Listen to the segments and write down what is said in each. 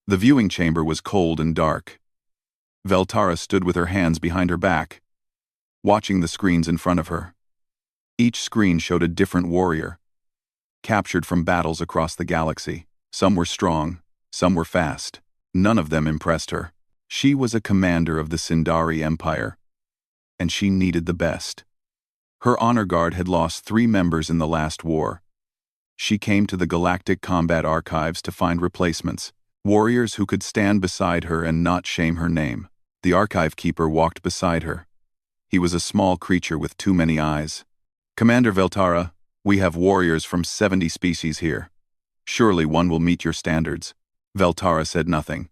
The viewing chamber was cold and dark. Veltara stood with her hands behind her back, watching the screens in front of her. Each screen showed a different warrior, captured from battles across the galaxy. Some were strong, some were fast. None of them impressed her. She was a commander of the Sindari Empire, and she needed the best. Her honor guard had lost 3 members in the last war. She came to the Galactic Combat Archives to find replacements, warriors who could stand beside her and not shame her name. The archive keeper walked beside her. He was a small creature with too many eyes. "Commander Veltara, we have warriors from 70 species here. Surely one will meet your standards." Veltara said nothing.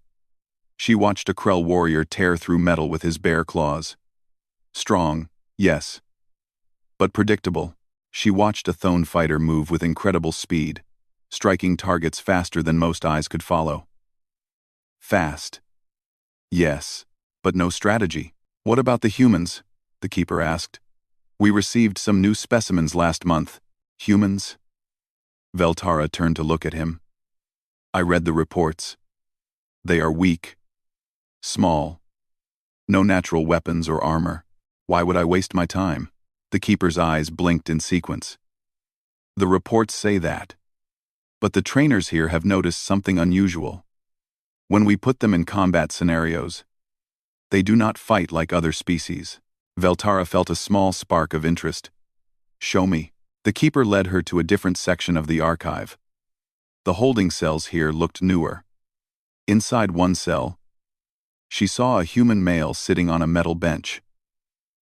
She watched a Krell warrior tear through metal with his bare claws. Strong, yes, but predictable. She watched a Thone fighter move with incredible speed, striking targets faster than most eyes could follow. Fast. Yes, but no strategy. "What about the humans?" the keeper asked. "We received some new specimens last month." "Humans?" Veltara turned to look at him. "I read the reports. They are weak, small, no natural weapons or armor. Why would I waste my time?" The keeper's eyes blinked in sequence. "The reports say that. But the trainers here have noticed something unusual. When we put them in combat scenarios, they do not fight like other species." Veltara felt a small spark of interest. "Show me." The keeper led her to a different section of the archive. The holding cells here looked newer. Inside one cell, she saw a human male sitting on a metal bench.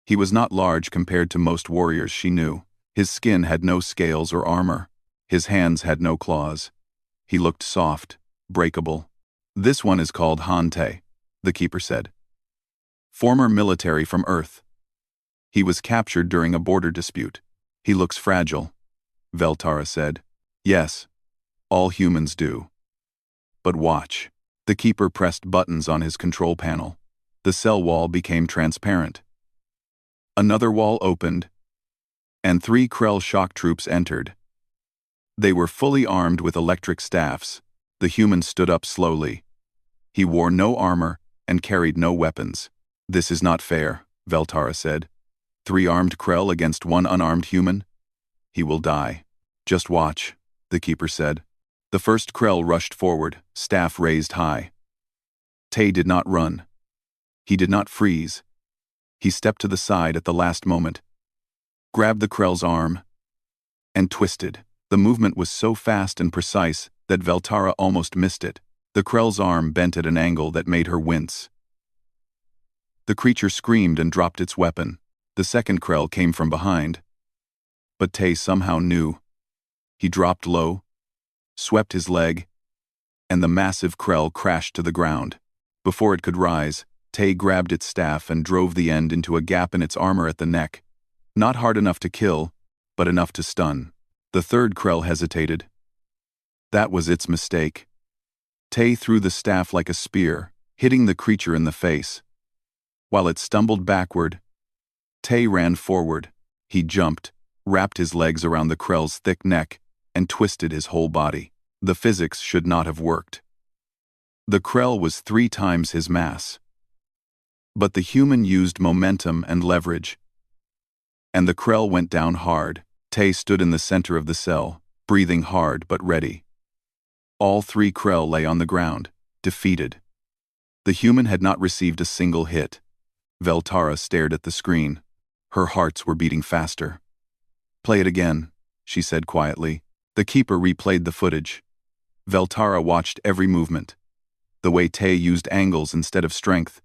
He was not large compared to most warriors she knew. His skin had no scales or armor. His hands had no claws. He looked soft, breakable. "This one is called Hante," the keeper said. "Former military from Earth. He was captured during a border dispute. He looks fragile," Veltara said. "Yes, all humans do. But watch." The keeper pressed buttons on his control panel. The cell wall became transparent. Another wall opened, and 3 Krell shock troops entered. They were fully armed with electric staffs. The human stood up slowly. He wore no armor and carried no weapons. "This is not fair," Veltara said. 3 armed Krell against 1 unarmed human? He will die. "Just watch," the keeper said. The first Krell rushed forward, staff raised high. Tay did not run. He did not freeze. He stepped to the side at the last moment, grabbed the Krell's arm, and twisted. The movement was so fast and precise that Veltara almost missed it. The Krell's arm bent at an angle that made her wince. The creature screamed and dropped its weapon. The second Krell came from behind. But Tay somehow knew. He dropped low, swept his leg, and the massive Krell crashed to the ground. Before it could rise, Tay grabbed its staff and drove the end into a gap in its armor at the neck. Not hard enough to kill, but enough to stun. The third Krell hesitated. That was its mistake. Tay threw the staff like a spear, hitting the creature in the face. While it stumbled backward, Tay ran forward. He jumped, wrapped his legs around the Krell's thick neck, and twisted his whole body. The physics should not have worked. The Krell was 3 times his mass. But the human used momentum and leverage. And the Krell went down hard. Tay stood in the center of the cell, breathing hard but ready. All 3 Krell lay on the ground, defeated. The human had not received a single hit. Veltara stared at the screen. Her hearts were beating faster. "Play it again," she said quietly. The keeper replayed the footage. Veltara watched every movement. The way Tay used angles instead of strength.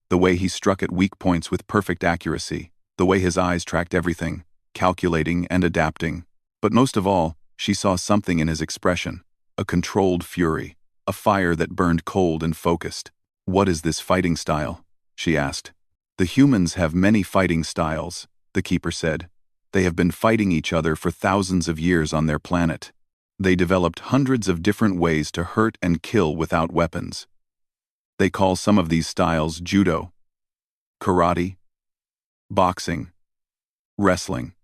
The way he struck at weak points with perfect accuracy. The way his eyes tracked everything, calculating and adapting. But most of all, she saw something in his expression. A controlled fury. A fire that burned cold and focused. "What is this fighting style?" she asked. "The humans have many fighting styles," the keeper said. "They have been fighting each other for thousands of years on their planet. They developed hundreds of different ways to hurt and kill without weapons. They call some of these styles judo, karate, boxing, wrestling.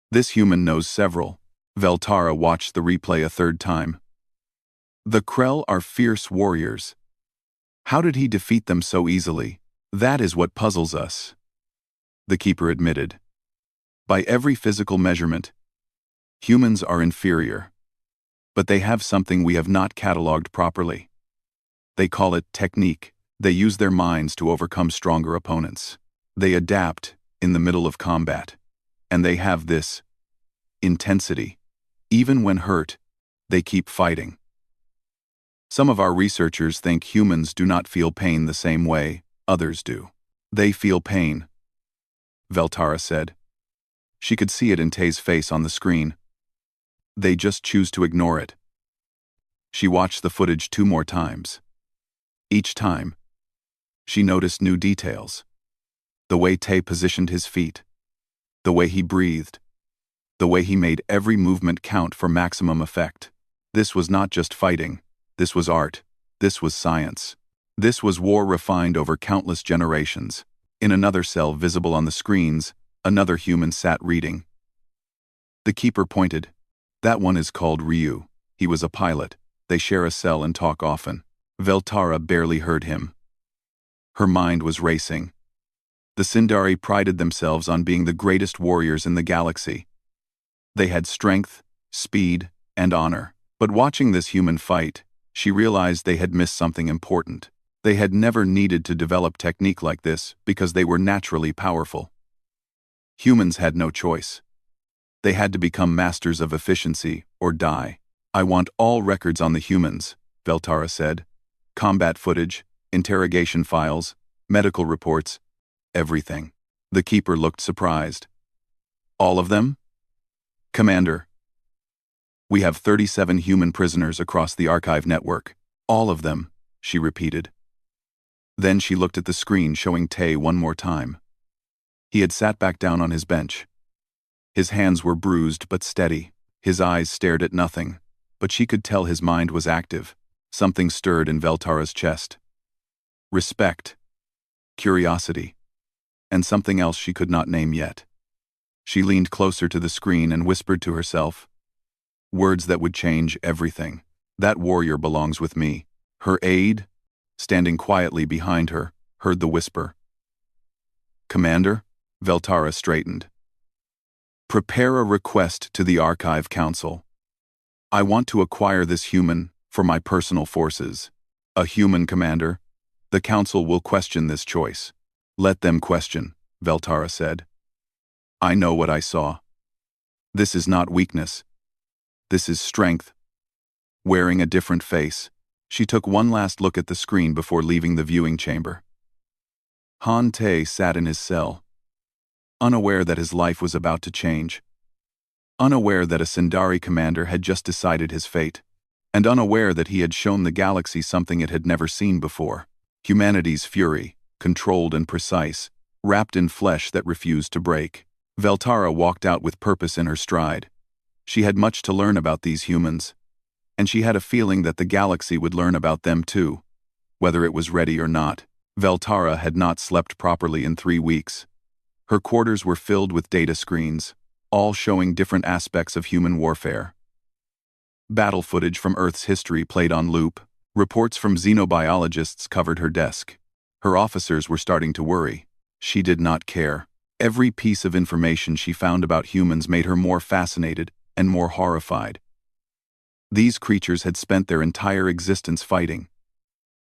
This human knows several." Veltara watched the replay a third time. The Krell are fierce warriors. How did he defeat them so easily? That is what puzzles us, the Keeper admitted. By every physical measurement, humans are inferior. But they have something we have not cataloged properly. They call it technique. They use their minds to overcome stronger opponents. They adapt in the middle of combat. And they have this intensity. Even when hurt, they keep fighting. Some of our researchers think humans do not feel pain the same way others do. They feel pain, Veltara said. She could see it in Tay's face on the screen. They just choose to ignore it. She watched the footage 2 more times. Each time, she noticed new details. The way Tay positioned his feet, the way he breathed, the way he made every movement count for maximum effect. This was not just fighting. This was art. This was science. This was war refined over countless generations. In another cell visible on the screens, another human sat reading. The Keeper pointed. That one is called Ryu. He was a pilot. They share a cell and talk often. Veltara barely heard him. Her mind was racing. The Sindari prided themselves on being the greatest warriors in the galaxy. They had strength, speed, and honor. But watching this human fight, she realized they had missed something important. They had never needed to develop technique like this because they were naturally powerful. Humans had no choice. They had to become masters of efficiency or die. I want all records on the humans, Veltara said. Combat footage, interrogation files, medical reports, everything. The Keeper looked surprised. All of them? Commander. We have 37 human prisoners across the archive network. All of them, she repeated. Then she looked at the screen showing Tay one more time. He had sat back down on his bench. His hands were bruised but steady. His eyes stared at nothing, but she could tell his mind was active. Something stirred in Veltara's chest. Respect, curiosity, and something else she could not name yet. She leaned closer to the screen and whispered to herself, words that would change everything. That warrior belongs with me. Her aide, standing quietly behind her, heard the whisper. Commander? Veltara straightened. Prepare a request to the Archive Council. I want to acquire this human for my personal forces. A human, Commander? The Council will question this choice. Let them question, Veltara said. I know what I saw. This is not weakness. This is strength. Wearing a different face, she took one last look at the screen before leaving the viewing chamber. Han Tay sat in his cell, unaware that his life was about to change, unaware that a Sindari commander had just decided his fate, and unaware that he had shown the galaxy something it had never seen before. Humanity's fury, controlled and precise, wrapped in flesh that refused to break. Veltara walked out with purpose in her stride. She had much to learn about these humans, and she had a feeling that the galaxy would learn about them too, whether it was ready or not. Veltara had not slept properly in 3 weeks. Her quarters were filled with data screens, all showing different aspects of human warfare. Battle footage from Earth's history played on loop. Reports from xenobiologists covered her desk. Her officers were starting to worry. She did not care. Every piece of information she found about humans made her more fascinated and more horrified. These creatures had spent their entire existence fighting,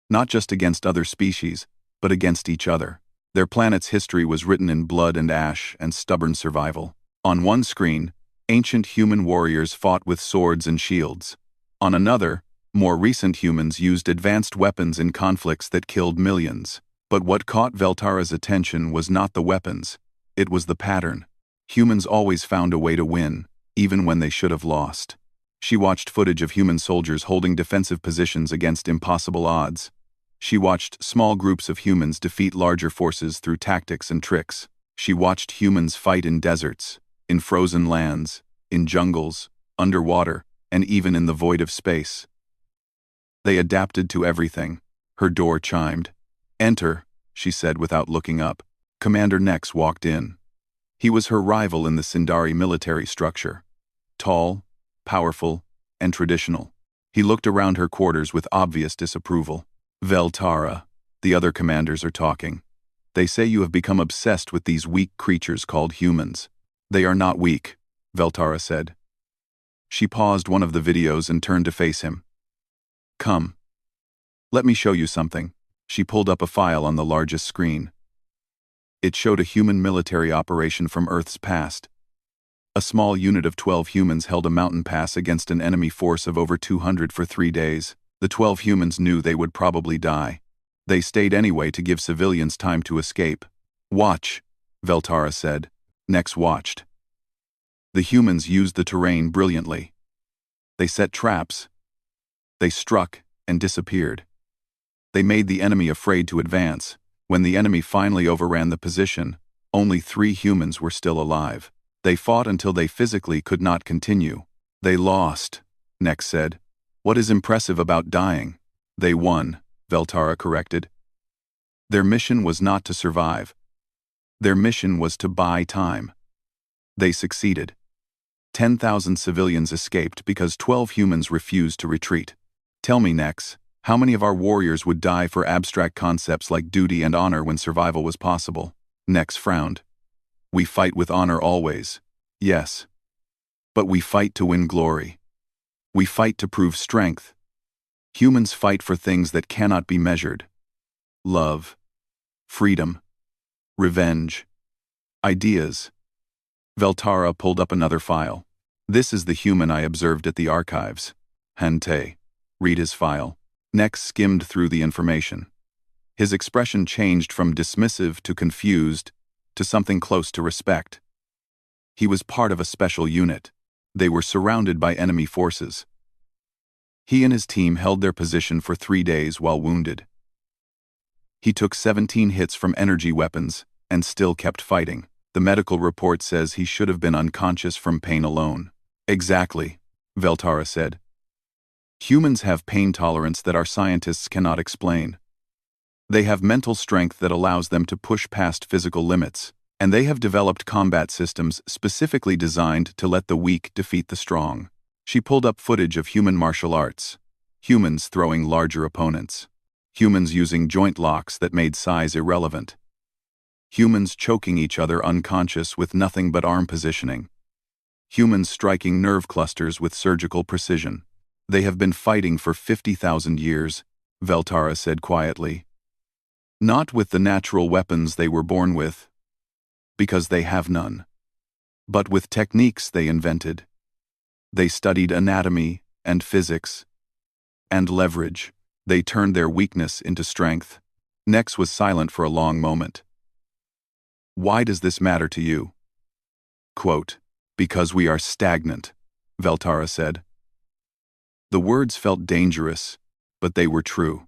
not just against other species, but against each other. Their planet's history was written in blood and ash and stubborn survival. On one screen, ancient human warriors fought with swords and shields. On another, more recent humans used advanced weapons in conflicts that killed millions. But what caught Veltara's attention was not the weapons. It was the pattern. Humans always found a way to win, even when they should have lost. She watched footage of human soldiers holding defensive positions against impossible odds. She watched small groups of humans defeat larger forces through tactics and tricks. She watched humans fight in deserts, in frozen lands, in jungles, underwater, and even in the void of space. They adapted to everything. Her door chimed. Enter, she said without looking up. Commander Nex walked in. He was her rival in the Sindari military structure. Tall, powerful, and traditional. He looked around her quarters with obvious disapproval. Veltara, the other commanders are talking. They say you have become obsessed with these weak creatures called humans. They are not weak, Veltara said. She paused one of the videos and turned to face him. Come. Let me show you something. She pulled up a file on the largest screen. It showed a human military operation from Earth's past. A small unit of 12 humans held a mountain pass against an enemy force of over 200 for 3 days. The 12 humans knew they would probably die. They stayed anyway to give civilians time to escape. Watch, Veltara said. Nex watched. The humans used the terrain brilliantly. They set traps. They struck and disappeared. They made the enemy afraid to advance. When the enemy finally overran the position, only 3 humans were still alive. They fought until they physically could not continue. They lost, Nex said. What is impressive about dying? They won, Veltara corrected. Their mission was not to survive. Their mission was to buy time. They succeeded. 10,000 civilians escaped because 12 humans refused to retreat. Tell me, Nex, how many of our warriors would die for abstract concepts like duty and honor when survival was possible? Nex frowned. We fight with honor always. Yes. But we fight to win glory. We fight to prove strength. Humans fight for things that cannot be measured. Love. Freedom. Revenge. Ideas. Veltara pulled up another file. This is the human I observed at the archives. Hante. Read his file. Nex skimmed through the information. His expression changed from dismissive to confused to something close to respect. He was part of a special unit. They were surrounded by enemy forces. He and his team held their position for 3 days while wounded. He took 17 hits from energy weapons and still kept fighting. The medical report says he should have been unconscious from pain alone. Exactly, Veltara said. Humans have pain tolerance that our scientists cannot explain. They have mental strength that allows them to push past physical limits, and they have developed combat systems specifically designed to let the weak defeat the strong. She pulled up footage of human martial arts. Humans throwing larger opponents. Humans using joint locks that made size irrelevant. Humans choking each other unconscious with nothing but arm positioning. Humans striking nerve clusters with surgical precision. They have been fighting for 50,000 years, Veltara said quietly. Not with the natural weapons they were born with, because they have none, but with techniques they invented. They studied anatomy and physics and leverage. They turned their weakness into strength. Nex was silent for a long moment. Why does this matter to you? Quote, because we are stagnant, Veltara said. The words felt dangerous, but they were true.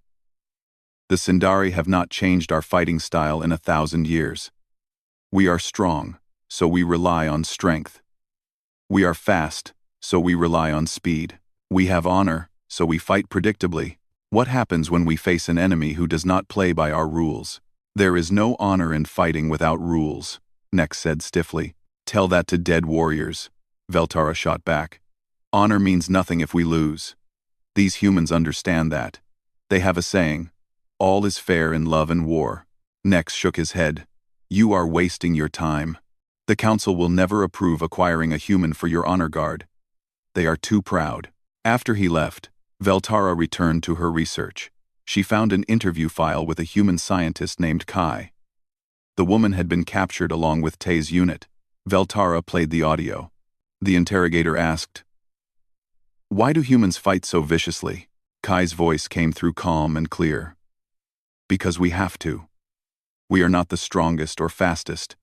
The Sindari have not changed our fighting style in 1,000 years. We are strong, so we rely on strength. We are fast, so we rely on speed. We have honor, so we fight predictably. What happens when we face an enemy who does not play by our rules? There is no honor in fighting without rules, Nex said stiffly. Tell that to dead warriors, Veltara shot back. Honor means nothing if we lose. These humans understand that. They have a saying, all is fair in love and war. Nex shook his head. You are wasting your time. The council will never approve acquiring a human for your honor guard. They are too proud. After he left, Veltara returned to her research. She found an interview file with a human scientist named Kai. The woman had been captured along with Tay's unit. Veltara played the audio. The interrogator asked, why do humans fight so viciously? Kai's voice came through calm and clear. Because we have to. We are not the strongest or fastest.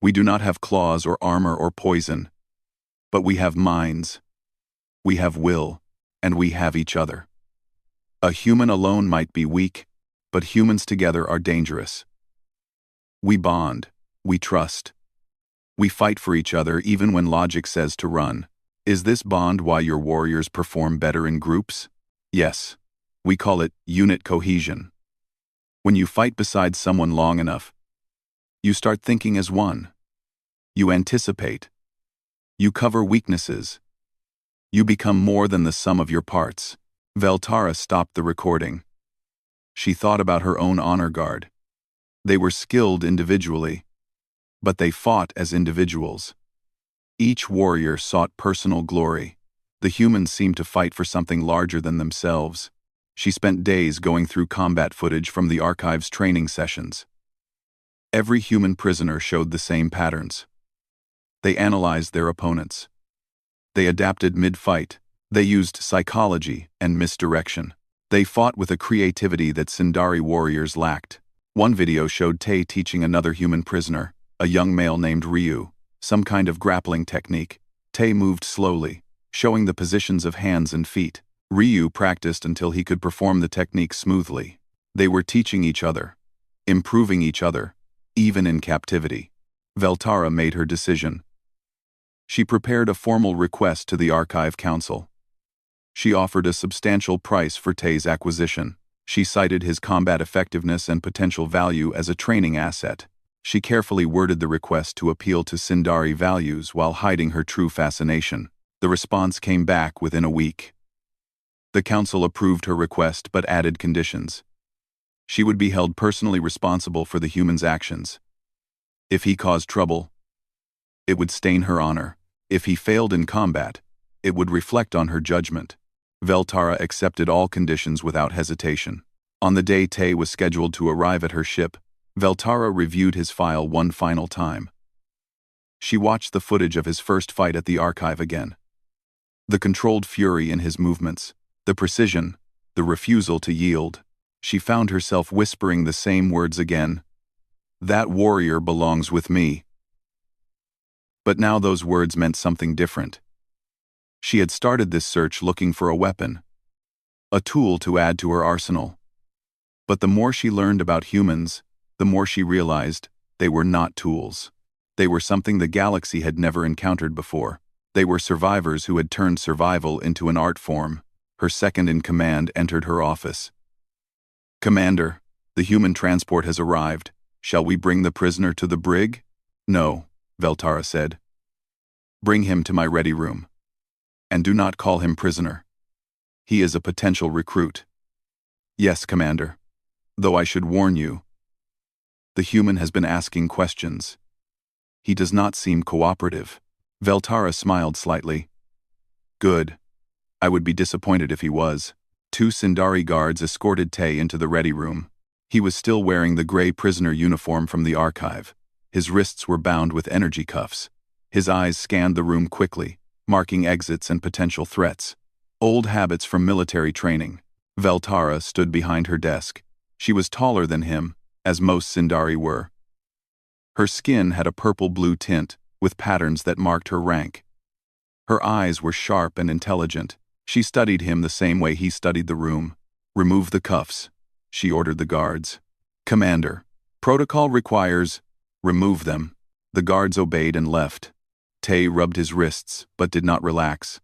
We do not have claws or armor or poison. But we have minds. We have will, and we have each other. A human alone might be weak, but humans together are dangerous. We bond. We trust. We fight for each other even when logic says to run. Is this bond why your warriors perform better in groups? Yes. We call it unit cohesion. When you fight beside someone long enough, you start thinking as one. You anticipate. You cover weaknesses. You become more than the sum of your parts. Veltara stopped the recording. She thought about her own honor guard. They were skilled individually, but they fought as individuals. Each warrior sought personal glory. The humans seemed to fight for something larger than themselves. She spent days going through combat footage from the archive's training sessions. Every human prisoner showed the same patterns. They analyzed their opponents. They adapted mid-fight. They used psychology and misdirection. They fought with a creativity that Sindari warriors lacked. One video showed Tay teaching another human prisoner, a young male named Ryu, some kind of grappling technique. Tay moved slowly, showing the positions of hands and feet. Ryu practiced until he could perform the technique smoothly. They were teaching each other, improving each other, even in captivity. Veltara made her decision. She prepared a formal request to the Archive Council. She offered a substantial price for Tay's acquisition. She cited his combat effectiveness and potential value as a training asset. She carefully worded the request to appeal to Sindari values while hiding her true fascination. The response came back within a week. The council approved her request but added conditions. She would be held personally responsible for the human's actions. If he caused trouble, it would stain her honor. If he failed in combat, it would reflect on her judgment. Veltara accepted all conditions without hesitation. On the day Tay was scheduled to arrive at her ship, Veltara reviewed his file one final time. She watched the footage of his first fight at the archive again. The controlled fury in his movements, the precision, the refusal to yield. She found herself whispering the same words again. "That warrior belongs with me." But now those words meant something different. She had started this search looking for a weapon, a tool to add to her arsenal. But the more she learned about humans, the more she realized they were not tools. They were something the galaxy had never encountered before. They were survivors who had turned survival into an art form. Her second-in-command entered her office. "Commander, the human transport has arrived. Shall we bring the prisoner to the brig?" "No," Veltara said. "Bring him to my ready room. And do not call him prisoner. He is a potential recruit." "Yes, Commander. Though I should warn you, the human has been asking questions. He does not seem cooperative." Veltara smiled slightly. "Good. I would be disappointed if he was." Two Sindari guards escorted Tay into the ready room. He was still wearing the gray prisoner uniform from the archive. His wrists were bound with energy cuffs. His eyes scanned the room quickly, marking exits and potential threats. Old habits from military training. Veltara stood behind her desk. She was taller than him, as most Sindari were. Her skin had a purple-blue tint, with patterns that marked her rank. Her eyes were sharp and intelligent. She studied him the same way he studied the room. "Remove the cuffs," she ordered the guards. "Commander, protocol requires..." "Remove them." The guards obeyed and left. Tay rubbed his wrists, but did not relax.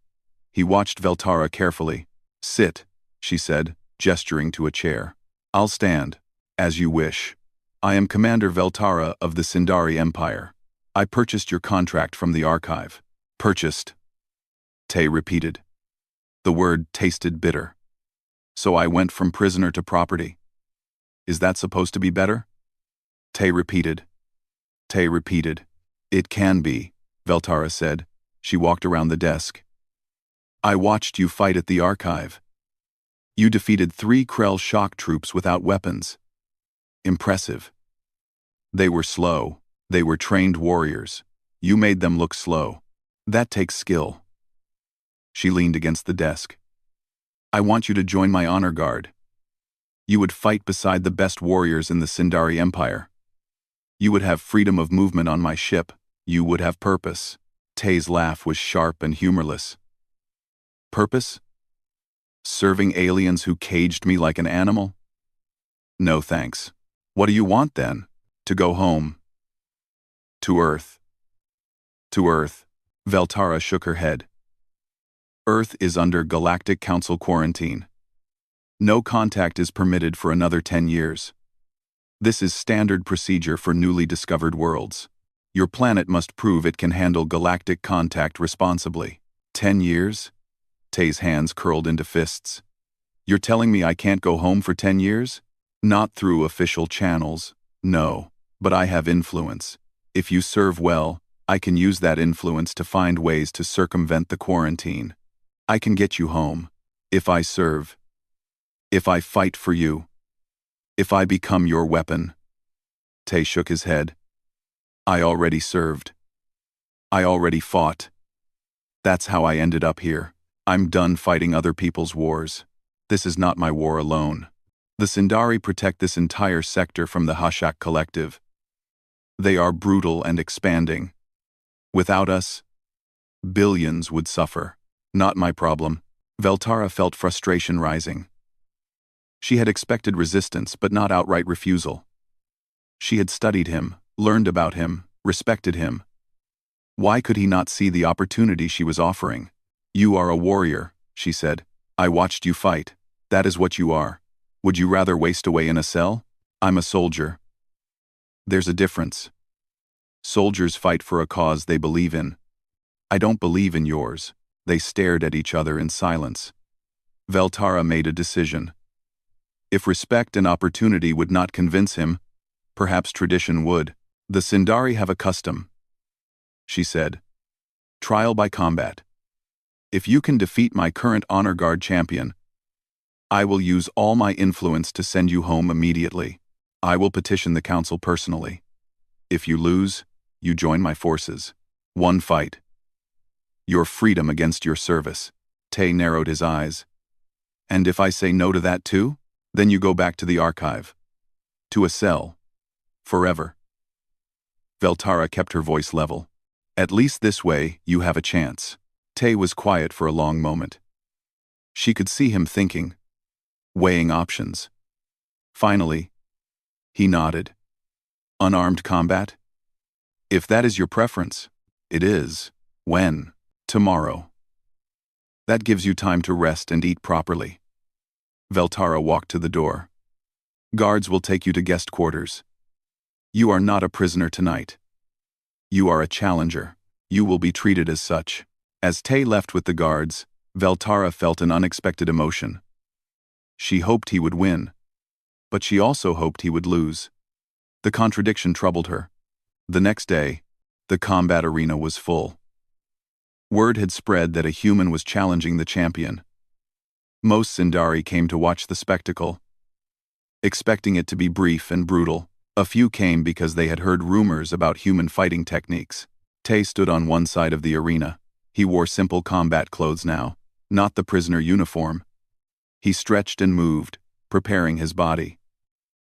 He watched Veltara carefully. "Sit," she said, gesturing to a chair. "I'll stand. As you wish. I am Commander Veltara of the Sindari Empire. I purchased your contract from the archive." "Purchased," Tay repeated. The word tasted bitter. "So I went from prisoner to property. Is that supposed to be better?" Tay repeated. "It can be," Veltara said. She walked around the desk. "I watched you fight at the archive. You defeated 3 Krell shock troops without weapons. Impressive. They were slow. They were trained warriors. You made them look slow. That takes skill." She leaned against the desk. "I want you to join my honor guard. You would fight beside the best warriors in the Sindari Empire. You would have freedom of movement on my ship. You would have purpose." Tay's laugh was sharp and humorless. "Purpose? Serving aliens who caged me like an animal? No thanks. What do you want then?" "To go home. To Earth." "To Earth." Veltara shook her head. "Earth is under Galactic Council quarantine. No contact is permitted for another 10 years. This is standard procedure for newly discovered worlds. Your planet must prove it can handle galactic contact responsibly." 10 years? Tay's hands curled into fists. You're telling me I can't go home for 10 years? Not through official channels, no. But I have influence. If you serve well, I can use that influence to find ways to circumvent the quarantine. I can get you home. If I serve. If I fight for you. If I become your weapon. Tay shook his head. I already served. I already fought. That's how I ended up here. I'm done fighting other people's wars. This is not my war alone. The Sindari protect this entire sector from the Hashak Collective. They are brutal and expanding. Without us, billions would suffer. Not my problem. Veltara felt frustration rising. She had expected resistance, but not outright refusal. She had studied him, learned about him, respected him. Why could he not see the opportunity she was offering? You are a warrior, she said. I watched you fight. That is what you are. Would you rather waste away in a cell? I'm a soldier. There's a difference. Soldiers fight for a cause they believe in. I don't believe in yours. They stared at each other in silence. Veltara made a decision. If respect and opportunity would not convince him, perhaps tradition would. The Sindari have a custom, she said. Trial by combat. If you can defeat my current honor guard champion, I will use all my influence to send you home immediately. I will petition the council personally. If you lose, you join my forces. One fight. Your freedom against your service. Tay narrowed his eyes. And if I say no to that too? Then you go back to the archive. To a cell. Forever. Veltara kept her voice level. At least this way, you have a chance. Tay was quiet for a long moment. She could see him thinking, weighing options. Finally, he nodded. Unarmed combat? If that is your preference, it is. When? Tomorrow. That gives you time to rest and eat properly. Veltara walked to the door. Guards will take you to guest quarters. You are not a prisoner tonight. You are a challenger. You will be treated as such. As Tay left with the guards, Veltara felt an unexpected emotion. She hoped he would win, but she also hoped he would lose. The contradiction troubled her. The next day, the combat arena was full. Word had spread that a human was challenging the champion. Most Sindari came to watch the spectacle, expecting it to be brief and brutal. A few came because they had heard rumors about human fighting techniques. Tay stood on one side of the arena. He wore simple combat clothes now, not the prisoner uniform. He stretched and moved, preparing his body.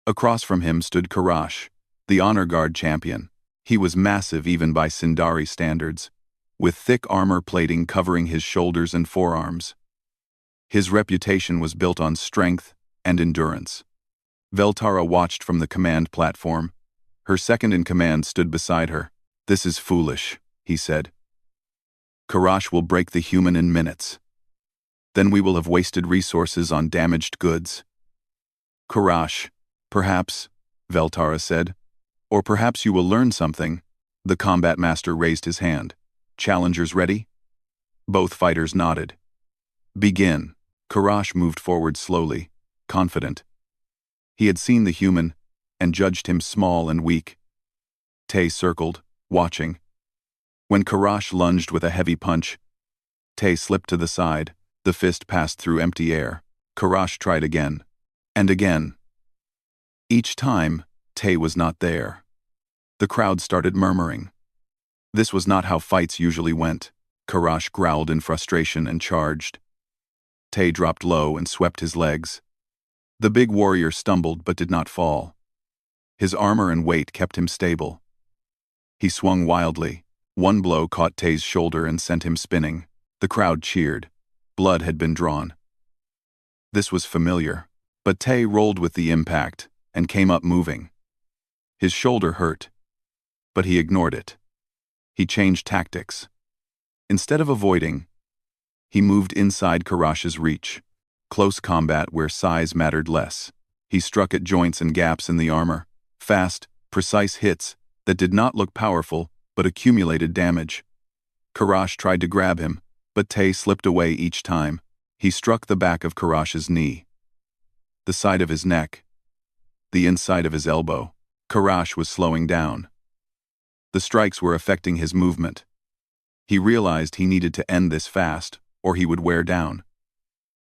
Across from him stood Karash, the honor guard champion. He was massive even by Sindari standards, with thick armor plating covering his shoulders and forearms. His reputation was built on strength and endurance. Veltara watched from the command platform. Her second-in-command stood beside her. This is foolish, he said. Karash will break the human in minutes. Then we will have wasted resources on damaged goods. Karash, perhaps, Veltara said. Or perhaps you will learn something. The combat master raised his hand. Challengers ready? Both fighters nodded. Begin. Karash moved forward slowly, confident. He had seen the human and judged him small and weak. Tay circled, watching. When Karash lunged with a heavy punch, Tay slipped to the side. The fist passed through empty air. Karash tried again. And again. Each time, Tay was not there. The crowd started murmuring. This was not how fights usually went. Karash growled in frustration and charged. Tay dropped low and swept his legs. The big warrior stumbled but did not fall. His armor and weight kept him stable. He swung wildly. One blow caught Tay's shoulder and sent him spinning. The crowd cheered. Blood had been drawn. This was familiar, but Tay rolled with the impact and came up moving. His shoulder hurt, but he ignored it. He changed tactics. Instead of avoiding, he moved inside Karash's reach, close combat where size mattered less. He struck at joints and gaps in the armor, fast, precise hits that did not look powerful but accumulated damage. Karash tried to grab him, But Tay slipped away each time. He struck the back of Karash's knee, the side of his neck, the inside of his elbow. Karash was slowing down. The strikes were affecting his movement. He realized he needed to end this fast, or he would wear down.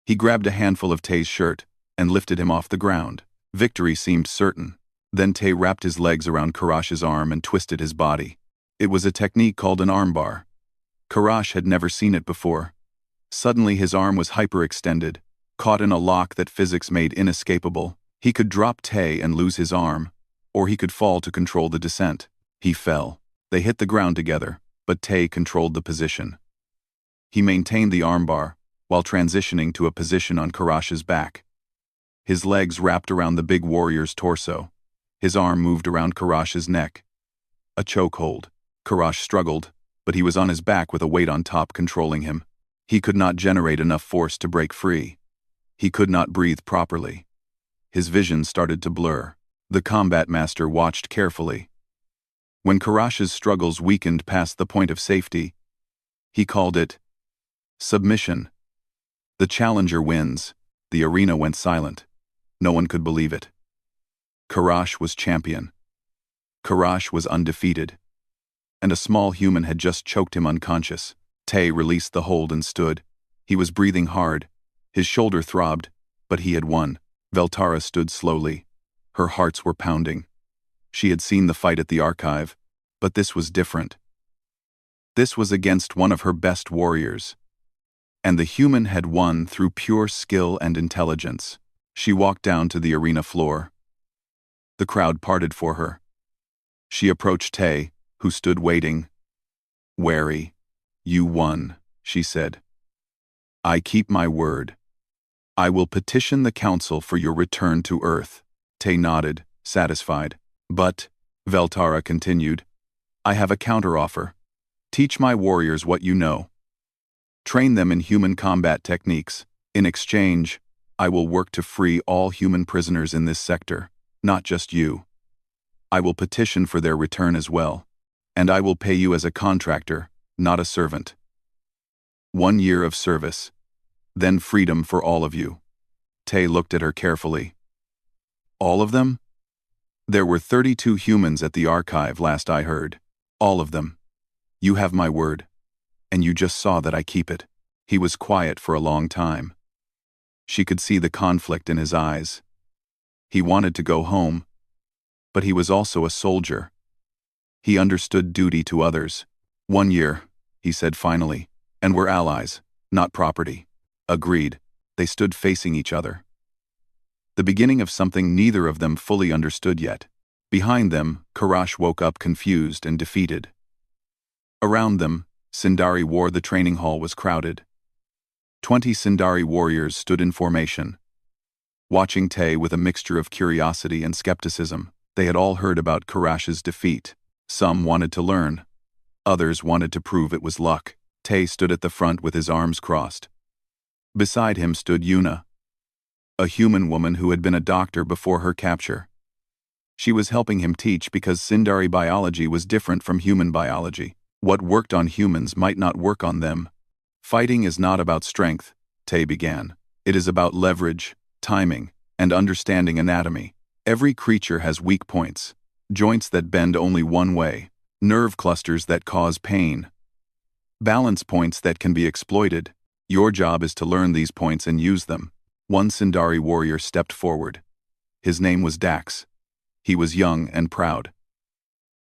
He grabbed a handful of Tay's shirt and lifted him off the ground. Victory seemed certain. Then Tay wrapped his legs around Karash's arm and twisted his body. It was a technique called an armbar. Karash had never seen it before. Suddenly his arm was hyperextended, caught in a lock that physics made inescapable. He could drop Tay and lose his arm, or he could fall to control the descent. He fell. They hit the ground together, but Tay controlled the position. He maintained the armbar, while transitioning to a position on Karash's back. His legs wrapped around the big warrior's torso. His arm moved around Karash's neck. A chokehold. Karash struggled, but he was on his back with a weight on top controlling him. He could not generate enough force to break free. He could not breathe properly. His vision started to blur. The combat master watched carefully. When Karash's struggles weakened past the point of safety, he called it submission. The challenger wins. The arena went silent. No one could believe it. Karash was champion. Karash was undefeated. And a small human had just choked him unconscious. Tay released the hold and stood. He was breathing hard. His shoulder throbbed, but he had won. Veltara stood slowly. Her hearts were pounding. She had seen the fight at the archive, but this was different. This was against one of her best warriors. And the human had won through pure skill and intelligence. She walked down to the arena floor. The crowd parted for her. She approached Tay, who stood waiting. "Wary, you won," she said. "I keep my word. I will petition the council for your return to Earth." Tay nodded, satisfied. "But," Veltara continued, "I have a counteroffer. Teach my warriors what you know. Train them in human combat techniques. In exchange, I will work to free all human prisoners in this sector, not just you. I will petition for their return as well, and I will pay you as a contractor, not a servant. 1 year of service, then freedom for all of you." Tay looked at her carefully. "All of them?" "There were 32 humans at the archive last I heard. All of them. You have my word. And you just saw that I keep it." He was quiet for a long time. She could see the conflict in his eyes. He wanted to go home, but he was also a soldier. He understood duty to others. 1 year, he said finally, "and we're allies, not property." Agreed. They stood facing each other. The beginning of something neither of them fully understood yet. Behind them, Karash woke up confused and defeated. Around them, Sindari War. The training hall was crowded. 20 Sindari warriors stood in formation, watching Tay with a mixture of curiosity and skepticism. They had all heard about Karash's defeat. Some wanted to learn. Others wanted to prove it was luck. Tay stood at the front with his arms crossed. Beside him stood Yuna, a human woman who had been a doctor before her capture. She was helping him teach because Sindari biology was different from human biology. What worked on humans might not work on them. "Fighting is not about strength," Tay began. "It is about leverage, timing, and understanding anatomy. Every creature has weak points, joints that bend only one way, nerve clusters that cause pain, balance points that can be exploited. Your job is to learn these points and use them." One Sindari warrior stepped forward. His name was Dax. He was young and proud.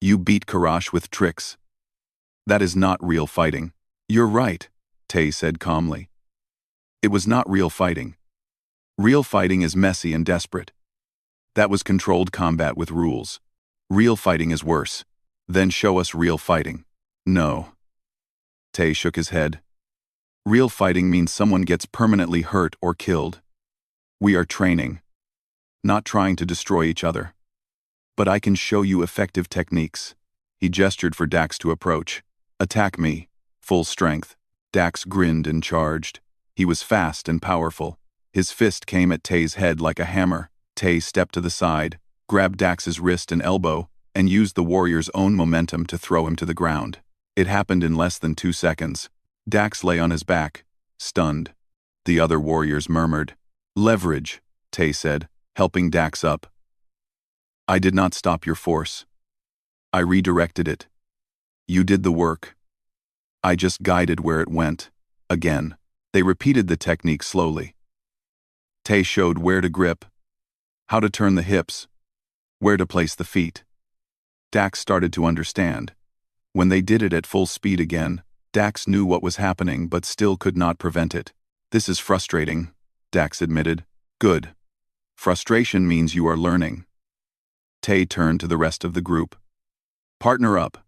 "You beat Karash with tricks. That is not real fighting." "You're right," Tay said calmly. "It was not real fighting. Real fighting is messy and desperate. That was controlled combat with rules. Real fighting is worse. Then show us real fighting." "No." Tay shook his head. "Real fighting means someone gets permanently hurt or killed. We are training, not trying to destroy each other. But I can show you effective techniques." He gestured for Dax to approach. "Attack me, full strength." Dax grinned and charged. He was fast and powerful. His fist came at Tay's head like a hammer. Tay stepped to the side, grabbed Dax's wrist and elbow, and used the warrior's own momentum to throw him to the ground. It happened in less than 2 seconds. Dax lay on his back, stunned. The other warriors murmured. "Leverage," Tay said, helping Dax up. "I did not stop your force. I redirected it. You did the work. I just guided where it went." Again, they repeated the technique slowly. Tay showed where to grip, how to turn the hips, where to place the feet. Dax started to understand. When they did it at full speed again, Dax knew what was happening but still could not prevent it. "This is frustrating," Dax admitted. "Good. Frustration means you are learning." Tay turned to the rest of the group. "Partner up.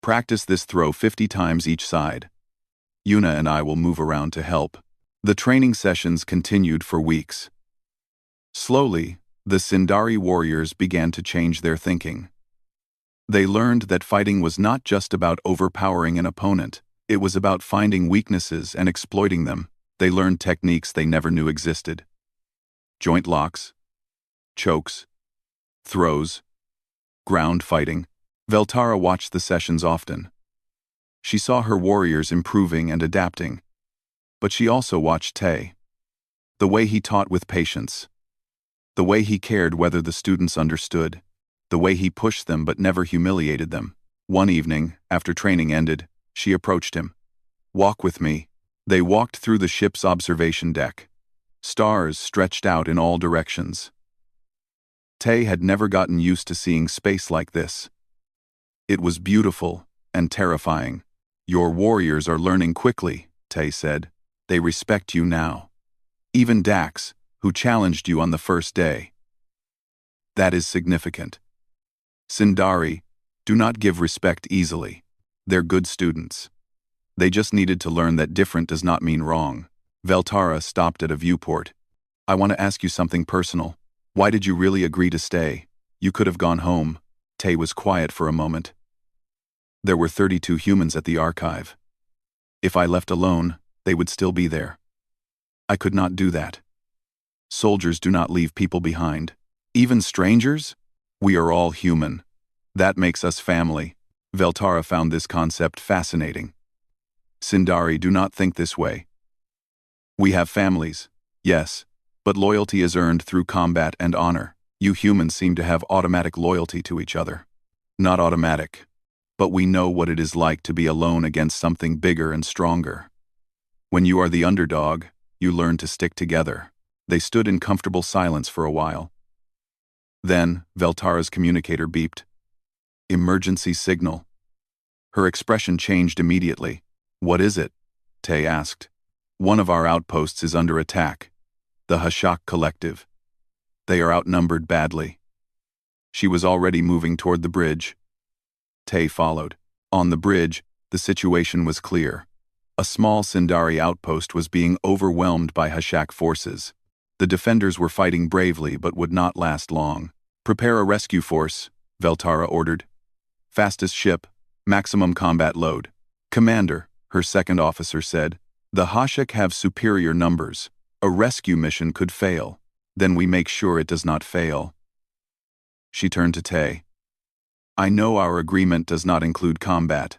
Practice this throw 50 times each side. Yuna and I will move around to help." The training sessions continued for weeks. Slowly, the Sindari warriors began to change their thinking. They learned that fighting was not just about overpowering an opponent, it was about finding weaknesses and exploiting them. They learned techniques they never knew existed. Joint locks, chokes, throws, ground fighting. Veltara watched the sessions often. She saw her warriors improving and adapting. But she also watched Tay. The way he taught with patience. The way he cared whether the students understood. The way he pushed them but never humiliated them. One evening, after training ended, she approached him. "Walk with me." They walked through the ship's observation deck. Stars stretched out in all directions. Tay had never gotten used to seeing space like this. It was beautiful and terrifying. "Your warriors are learning quickly," Tay said. "They respect you now. Even Dax, who challenged you on the first day." That is significant. Sindari do not give respect easily. They're good students. They just needed to learn that different does not mean wrong. Veltara stopped at a viewport. "I want to ask you something personal. Why did you really agree to stay? You could have gone home." Tay was quiet for a moment. "There were 32 humans at the archive. If I left alone, they would still be there. I could not do that. Soldiers do not leave people behind. Even strangers? We are all human. That makes us family." Veltara found this concept fascinating. Sindari do not think this way. "We have families, yes, but loyalty is earned through combat and honor. You humans seem to have automatic loyalty to each other." "Not automatic. But we know what it is like to be alone against something bigger and stronger. When you are the underdog, you learn to stick together." They stood in comfortable silence for a while. Then, Veltara's communicator beeped. "Emergency signal." Her expression changed immediately. "What is it?" Tay asked. "One of our outposts is under attack. The Hashak Collective. They are outnumbered badly." She was already moving toward the bridge. Tay followed. On the bridge, the situation was clear. A small Sindari outpost was being overwhelmed by Hashak forces. The defenders were fighting bravely but would not last long. "Prepare a rescue force," Veltara ordered. "Fastest ship, maximum combat load." "Commander," her second officer said, "the Hashak have superior numbers. A rescue mission could fail. Then we make sure it does not fail." She turned to Tay. "I know our agreement does not include combat.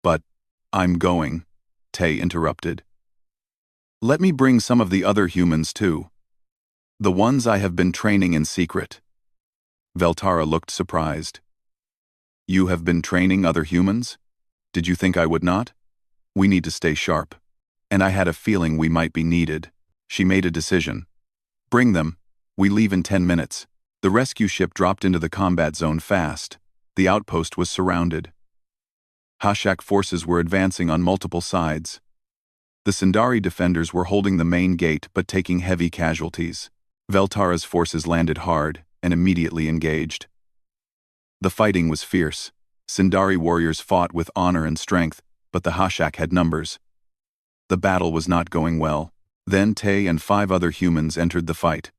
But I'm going," Tay interrupted. "Let me bring some of the other humans too. The ones I have been training in secret." Veltara looked surprised. "You have been training other humans? Did you think I would not? We need to stay sharp. And I had a feeling we might be needed." She made a decision. "Bring them. We leave in 10 minutes." The rescue ship dropped into the combat zone fast. The outpost was surrounded. Hashak forces were advancing on multiple sides. The Sindari defenders were holding the main gate but taking heavy casualties. Veltara's forces landed hard and immediately engaged. The fighting was fierce. Sindari warriors fought with honor and strength, but the Hashak had numbers. The battle was not going well. Then Tay and 5 other humans entered the fight.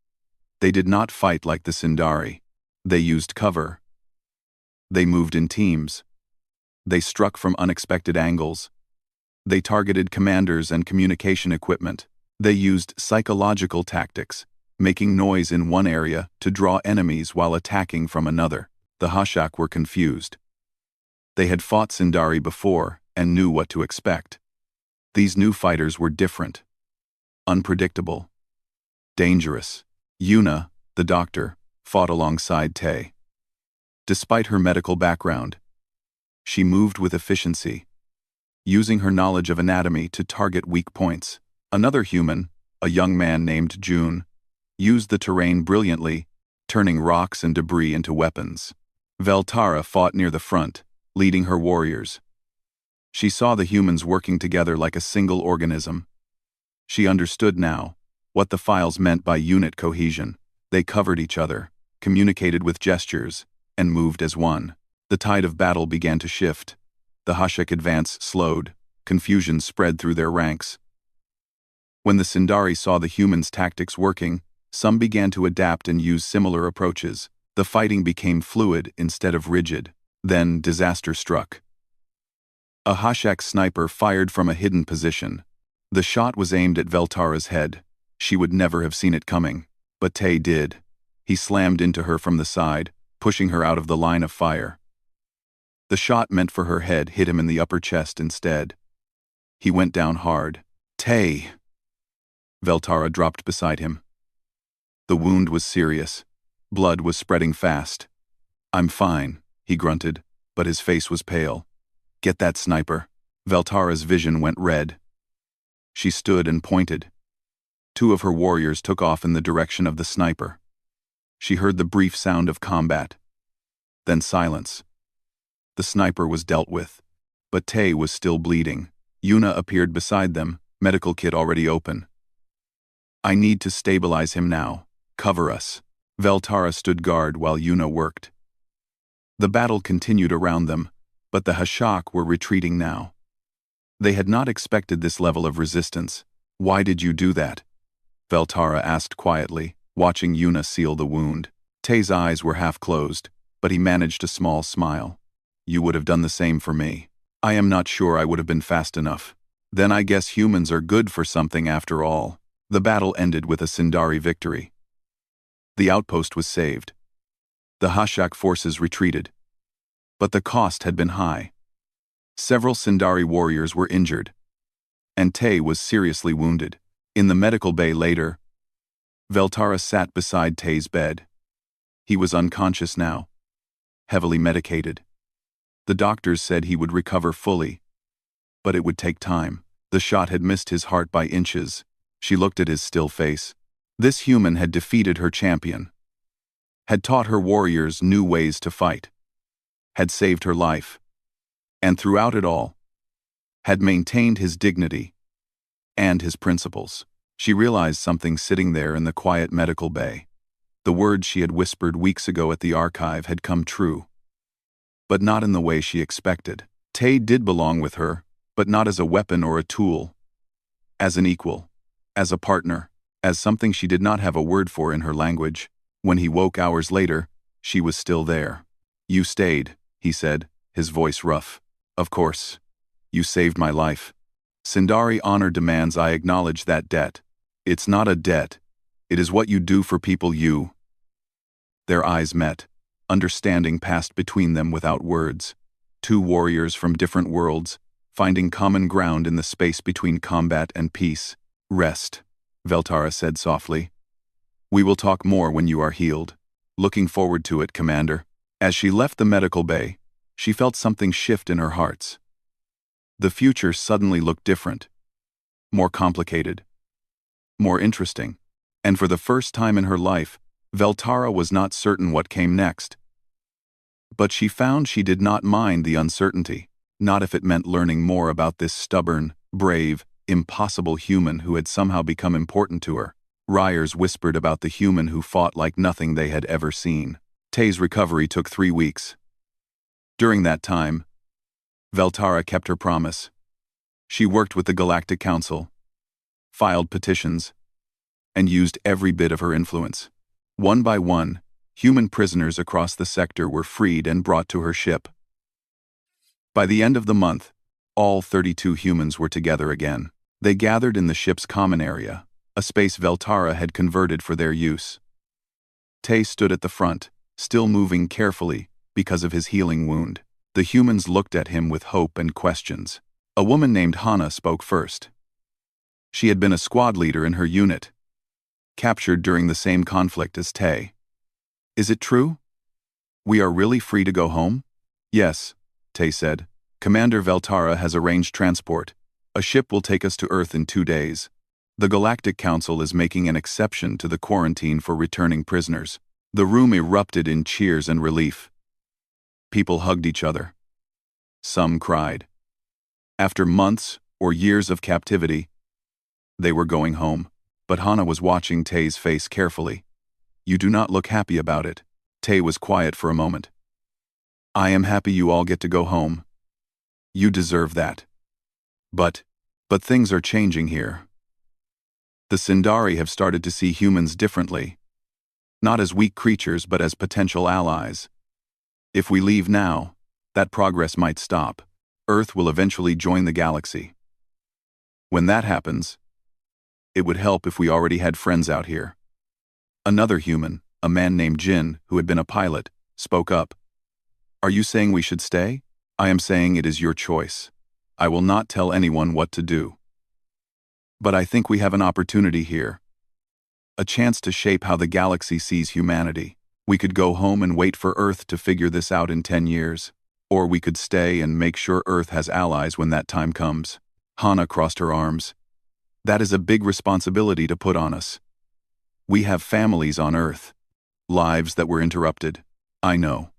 They did not fight like the Sindari. They used cover. They moved in teams. They struck from unexpected angles. They targeted commanders and communication equipment. They used psychological tactics, making noise in one area to draw enemies while attacking from another. The Hashak were confused. They had fought Sindari before and knew what to expect. These new fighters were different, unpredictable, dangerous. Yuna, the doctor, fought alongside Tay. Despite her medical background, she moved with efficiency, using her knowledge of anatomy to target weak points. Another human, a young man named June, used the terrain brilliantly, turning rocks and debris into weapons. Veltara fought near the front, leading her warriors. She saw the humans working together like a single organism. She understood now what the files meant by unit cohesion. They covered each other, communicated with gestures, and moved as one. The tide of battle began to shift. The HFY advance slowed. Confusion spread through their ranks. When the Sindari saw the humans' tactics working, some began to adapt and use similar approaches. The fighting became fluid instead of rigid. Then disaster struck. A HFY sniper fired from a hidden position. The shot was aimed at Veltara's head. She would never have seen it coming. But Tay did. He slammed into her from the side, pushing her out of the line of fire. The shot meant for her head hit him in the upper chest instead. He went down hard. Tay! Veltara dropped beside him. The wound was serious. Blood was spreading fast. "I'm fine," he grunted, but his face was pale. "Get that sniper." Veltara's vision went red. She stood and pointed. Two of her warriors took off in the direction of the sniper. She heard the brief sound of combat. Then silence. The sniper was dealt with, but Tay was still bleeding. Yuna appeared beside them, medical kit already open. "I need to stabilize him now. Cover us." Veltara stood guard while Yuna worked. The battle continued around them, but the HFY were retreating now. They had not expected this level of resistance. "Why did you do that?" Veltara asked quietly, watching Yuna seal the wound. Tay's eyes were half closed, but he managed a small smile. "You would have done the same for me. I am not sure I would have been fast enough. Then I guess humans are good for something after all." The battle ended with a Sindari victory. The outpost was saved. The HFY forces retreated. But the cost had been high. Several Sindari warriors were injured, and Tay was seriously wounded. In the medical bay later, Veltara sat beside Tay's bed. He was unconscious now, heavily medicated. The doctors said he would recover fully, but it would take time. The shot had missed his heart by inches. She looked at his still face. This human had defeated her champion, had taught her warriors new ways to fight, had saved her life, and throughout it all, had maintained his dignity and his principles. She realized something sitting there in the quiet medical bay. The words she had whispered weeks ago at the archive had come true, but not in the way she expected. Tay did belong with her, but not as a weapon or a tool. As an equal, as a partner, as something she did not have a word for in her language. When he woke hours later, she was still there. "You stayed," he said, his voice rough. "Of course. You saved my life. Sindari honor demands I acknowledge that debt. It's not a debt. It is what you do for people you." Their eyes met. Understanding passed between them without words. Two warriors from different worlds, finding common ground in the space between combat and peace. "Rest," Veltara said softly. "We will talk more when you are healed." "Looking forward to it, Commander." As she left the medical bay, she felt something shift in her heart. The future suddenly looked different, more complicated, more interesting, and for the first time in her life, Veltara was not certain what came next. But she found she did not mind the uncertainty, not if it meant learning more about this stubborn, brave, impossible human who had somehow become important to her. Ryers whispered about the human who fought like nothing they had ever seen. Tay's recovery took 3 weeks. During that time, Veltara kept her promise. She worked with the Galactic Council, filed petitions, and used every bit of her influence. One by one, human prisoners across the sector were freed and brought to her ship. By the end of the month, all 32 humans were together again. They gathered in the ship's common area, a space Veltara had converted for their use. Tay stood at the front, still moving carefully because of his healing wound. The humans looked at him with hope and questions. A woman named Hana spoke first. She had been a squad leader in her unit, captured during the same conflict as Tay. Is it true? We are really free to go home? Yes, Tay said. Commander Veltara has arranged transport. A ship will take us to Earth in 2 days. The Galactic Council is making an exception to the quarantine for returning prisoners. The room erupted in cheers and relief. People hugged each other. Some cried. After months or years of captivity, they were going home. But Hana was watching Tay's face carefully. You do not look happy about it. Tay was quiet for a moment. I am happy you all get to go home. You deserve that. But things are changing here. The Sindari have started to see humans differently. Not as weak creatures, but as potential allies. If we leave now, that progress might stop. Earth will eventually join the galaxy. When that happens, it would help if we already had friends out here. Another human, a man named Jin, who had been a pilot, spoke up. Are you saying we should stay? I am saying it is your choice. I will not tell anyone what to do. But I think we have an opportunity here. A chance to shape how the galaxy sees humanity. We could go home and wait for Earth to figure this out in 10 years. Or we could stay and make sure Earth has allies when that time comes. Hana crossed her arms. That is a big responsibility to put on us. We have families on Earth. Lives that were interrupted. I know.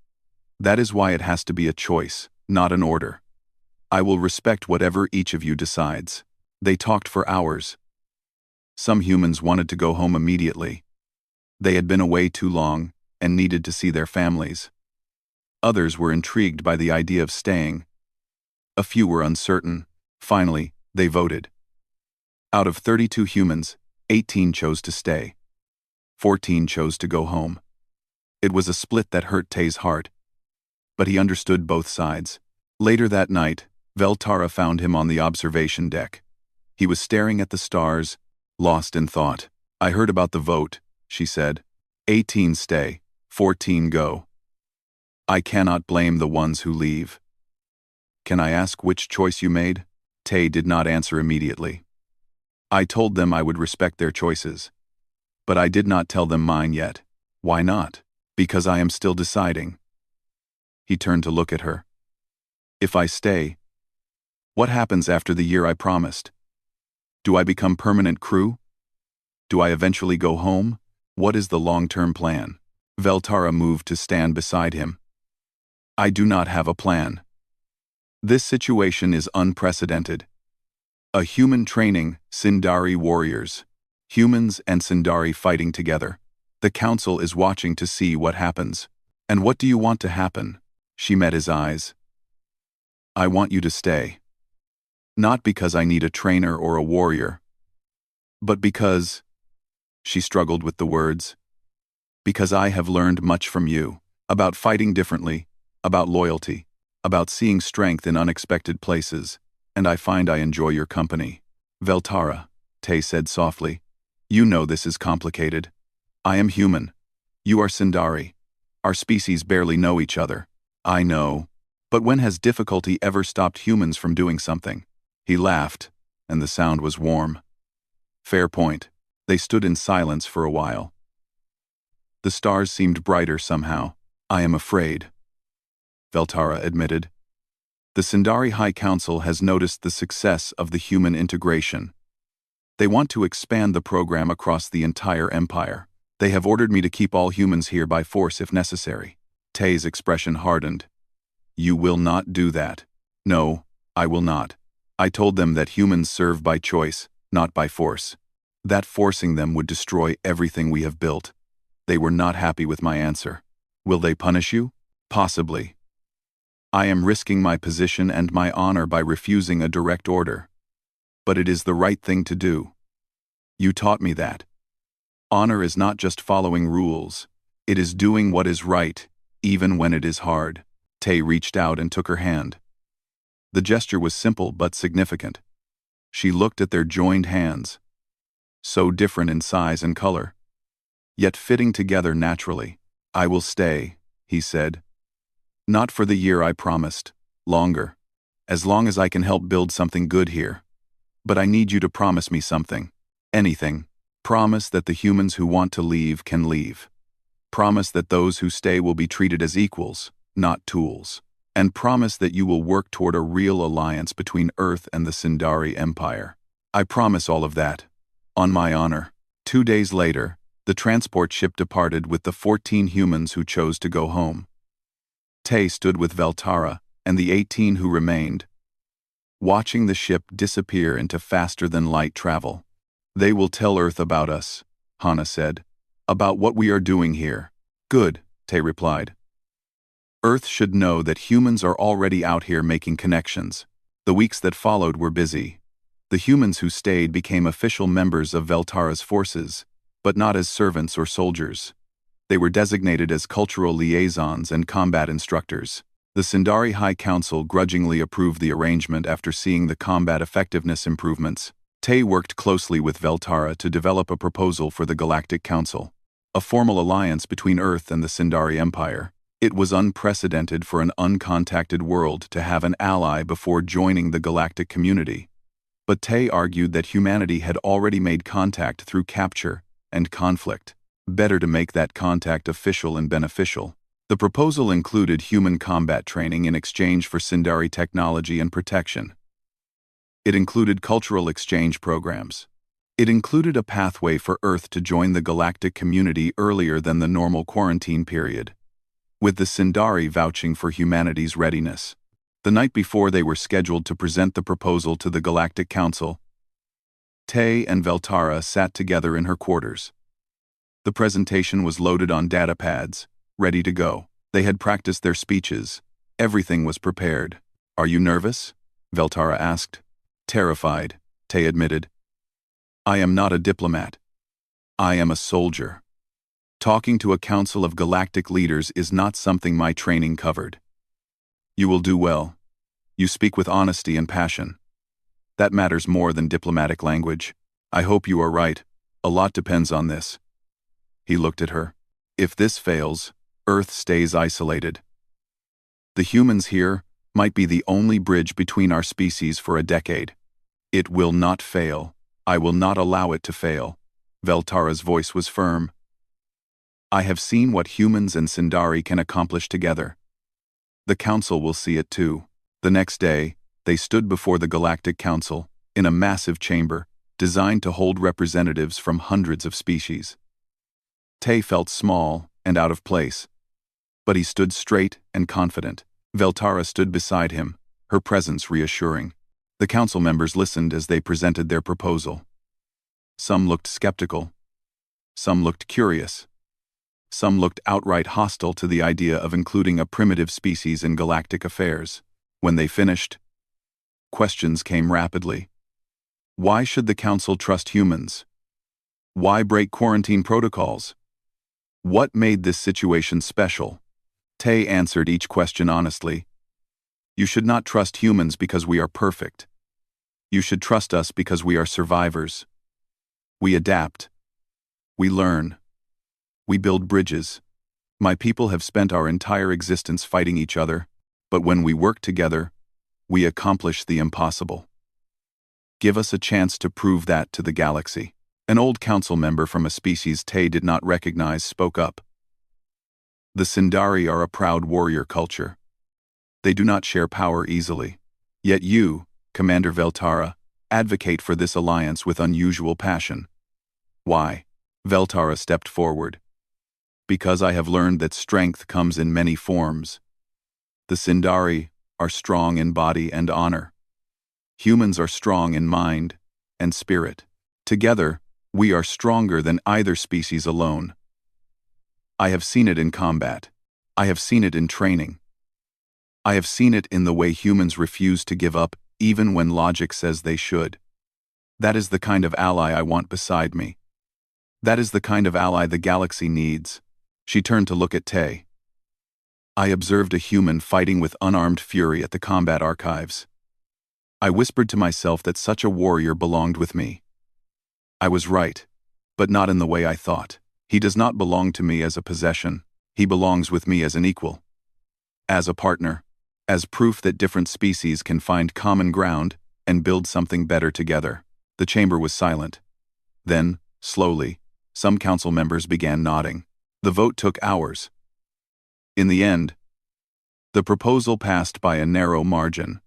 That is why it has to be a choice, not an order. I will respect whatever each of you decides. They talked for hours. Some humans wanted to go home immediately. They had been away too long and needed to see their families. Others were intrigued by the idea of staying. A few were uncertain. Finally, they voted. Out of 32 humans, 18 chose to stay. 14 chose to go home. It was a split that hurt Tay's heart. But he understood both sides. Later that night, Veltara found him on the observation deck. He was staring at the stars, lost in thought. I heard about the vote, she said. 18 stay, 14 go. I cannot blame the ones who leave. Can I ask which choice you made? Tay did not answer immediately. I told them I would respect their choices. But I did not tell them mine yet. Why not? Because I am still deciding. He turned to look at her. If I stay, what happens after the year I promised? Do I become permanent crew? Do I eventually go home? What is the long-term plan? Veltara moved to stand beside him. I do not have a plan. This situation is unprecedented. A human training Sindari warriors. Humans and Sindari fighting together. The council is watching to see what happens. And what do you want to happen? She met his eyes. I want you to stay. Not because I need a trainer or a warrior. But because... She struggled with the words. Because I have learned much from you. About fighting differently. About loyalty. About seeing strength in unexpected places. And I find I enjoy your company. Veltara, Tay said softly. You know this is complicated. I am human. You are Sindari. Our species barely know each other. I know. But when has difficulty ever stopped humans from doing something? He laughed, and the sound was warm. Fair point. They stood in silence for a while. The stars seemed brighter somehow. I am afraid, Veltara admitted. The Sindari High Council has noticed the success of the human integration. They want to expand the program across the entire empire. They have ordered me to keep all humans here by force if necessary. Tay's expression hardened. You will not do that. No, I will not. I told them that humans serve by choice, not by force. That forcing them would destroy everything we have built. They were not happy with my answer. Will they punish you? Possibly. I am risking my position and my honor by refusing a direct order. But it is the right thing to do. You taught me that. Honor is not just following rules. It is doing what is right, even when it is hard. Tay reached out and took her hand. The gesture was simple but significant. She looked at their joined hands. So different in size and color, yet fitting together naturally. I will stay, he said. Not for the year I promised, longer. As long as I can help build something good here. But I need you to promise me something. Anything. Promise that the humans who want to leave can leave. Promise that those who stay will be treated as equals, not tools. And promise that you will work toward a real alliance between Earth and the Sindari Empire. I promise all of that. On my honor. 2 days later, the transport ship departed with the 14 humans who chose to go home. Tay stood with Veltara and the 18 who remained, watching the ship disappear into faster-than-light travel. They will tell Earth about us, Hana said. About what we are doing here. Good, Tay replied. Earth should know that humans are already out here making connections. The weeks that followed were busy. The humans who stayed became official members of Veltara's forces, but not as servants or soldiers. They were designated as cultural liaisons and combat instructors. The Sindari High Council grudgingly approved the arrangement after seeing the combat effectiveness improvements. Tay worked closely with Veltara to develop a proposal for the Galactic Council, a formal alliance between Earth and the Sindari Empire. It was unprecedented for an uncontacted world to have an ally before joining the galactic community. But Tay argued that humanity had already made contact through capture and conflict. Better to make that contact official and beneficial. The proposal included human combat training in exchange for Sindari technology and protection. It included cultural exchange programs. It included a pathway for Earth to join the galactic community earlier than the normal quarantine period, with the Sindari vouching for humanity's readiness. The night before they were scheduled to present the proposal to the Galactic Council, Tay and Veltara sat together in her quarters. The presentation was loaded on data pads, ready to go. They had practiced their speeches. Everything was prepared. Are you nervous? Veltara asked. Terrified, Tay admitted. I am not a diplomat. I am a soldier. Talking to a council of galactic leaders is not something my training covered. You will do well. You speak with honesty and passion. That matters more than diplomatic language. I hope you are right. A lot depends on this. He looked at her. If this fails, Earth stays isolated. The humans here might be the only bridge between our species for a decade. It will not fail. I will not allow it to fail. Veltara's voice was firm. I have seen what humans and Sindari can accomplish together. The Council will see it too. The next day, they stood before the Galactic Council, in a massive chamber, designed to hold representatives from hundreds of species. Tay felt small and out of place, but he stood straight and confident. Veltara stood beside him, her presence reassuring. The council members listened as they presented their proposal. Some looked skeptical. Some looked curious. Some looked outright hostile to the idea of including a primitive species in galactic affairs. When they finished, questions came rapidly. Why should the council trust humans? Why break quarantine protocols? What made this situation special? Tay answered each question honestly. You should not trust humans because we are perfect. You should trust us because we are survivors. We adapt. We learn. We build bridges. My people have spent our entire existence fighting each other, but when we work together, we accomplish the impossible. Give us a chance to prove that to the galaxy. An old council member from a species Tay did not recognize spoke up. The Sindari are a proud warrior culture. They do not share power easily. Yet you, Commander Veltara, advocate for this alliance with unusual passion. Why? Veltara stepped forward. Because I have learned that strength comes in many forms. The Sindari are strong in body and honor. Humans are strong in mind and spirit. Together, we are stronger than either species alone. I have seen it in combat. I have seen it in training. I have seen it in the way humans refuse to give up even when logic says they should. That is the kind of ally I want beside me. That is the kind of ally the galaxy needs. She turned to look at Tay. I observed a human fighting with unarmed fury at the combat archives. I whispered to myself that such a warrior belonged with me. I was right, but not in the way I thought. He does not belong to me as a possession. He belongs with me as an equal. As a partner. as proof that different species can find common ground and build something better together. The chamber was silent. Then, slowly, some council members began nodding. The vote took hours. In the end, the proposal passed by a narrow margin.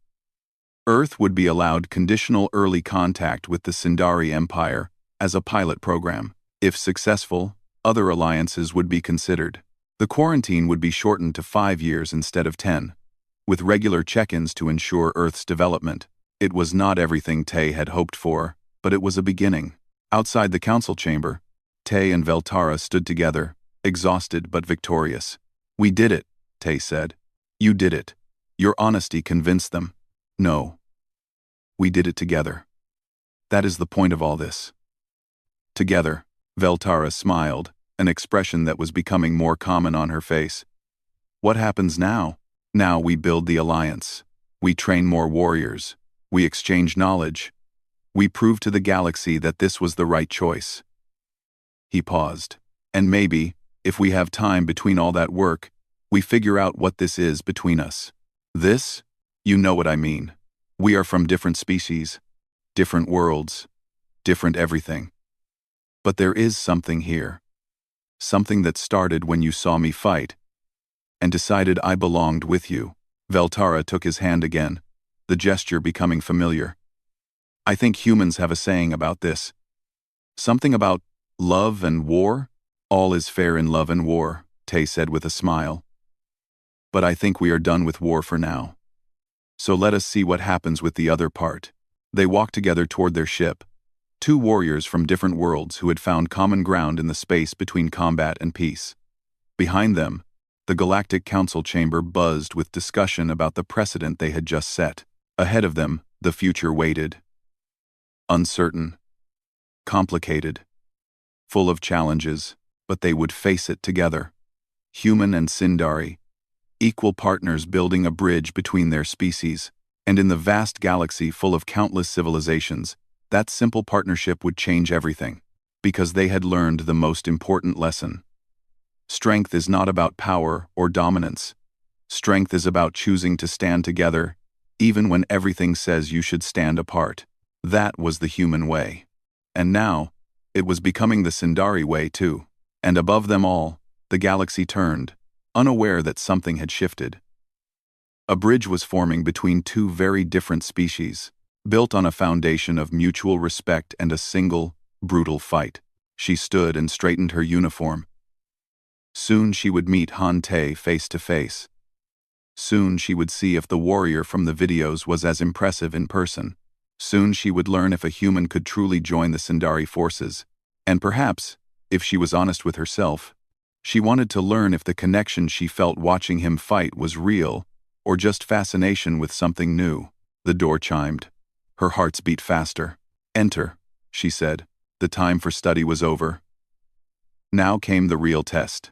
Earth would be allowed conditional early contact with the Sindari Empire as a pilot program. If successful, other alliances would be considered. The quarantine would be shortened to 5 years instead of 10, with regular check-ins to ensure Earth's development. It was not everything Tay had hoped for, but it was a beginning. Outside the council chamber, Tay and Veltara stood together, exhausted but victorious. "We did it," Tay said. "You did it. Your honesty convinced them." "No. We did it together. That is the point of all this." "Together," Veltara smiled, an expression that was becoming more common on her face. "What happens now? Now we build the alliance. We train more warriors. We exchange knowledge. We prove to the galaxy that this was the right choice." He paused. "And maybe, if we have time between all that work, we figure out what this is between us. This? You know what I mean. We are from different species, different worlds, different everything. But there is something here. Something that started when you saw me fight, and decided I belonged with you." Veltara took his hand again, the gesture becoming familiar. "I think humans have a saying about this. Something about love and war? All is fair in love and war," Tay said with a smile. "But I think we are done with war for now. So let us see what happens with the other part." They walked together toward their ship, two warriors from different worlds who had found common ground in the space between combat and peace. Behind them, the Galactic Council chamber buzzed with discussion about the precedent they had just set. Ahead of them, the future waited. Uncertain, complicated, full of challenges, but they would face it together. Human and Sindari, equal partners building a bridge between their species, and in the vast galaxy full of countless civilizations, that simple partnership would change everything, because they had learned the most important lesson. Strength is not about power or dominance. Strength is about choosing to stand together, even when everything says you should stand apart. That was the human way. And now, it was becoming the Sindari way too. And above them all, the galaxy turned, unaware that something had shifted. A bridge was forming between two very different species, built on a foundation of mutual respect and a single, brutal fight. She stood and straightened her uniform. Soon she would meet Han Tay face to face. Soon she would see if the warrior from the videos was as impressive in person. Soon she would learn if a human could truly join the Sindari forces. And perhaps, if she was honest with herself, she wanted to learn if the connection she felt watching him fight was real, or just fascination with something new. The door chimed. Her hearts beat faster. "Enter," she said. The time for study was over. Now came the real test.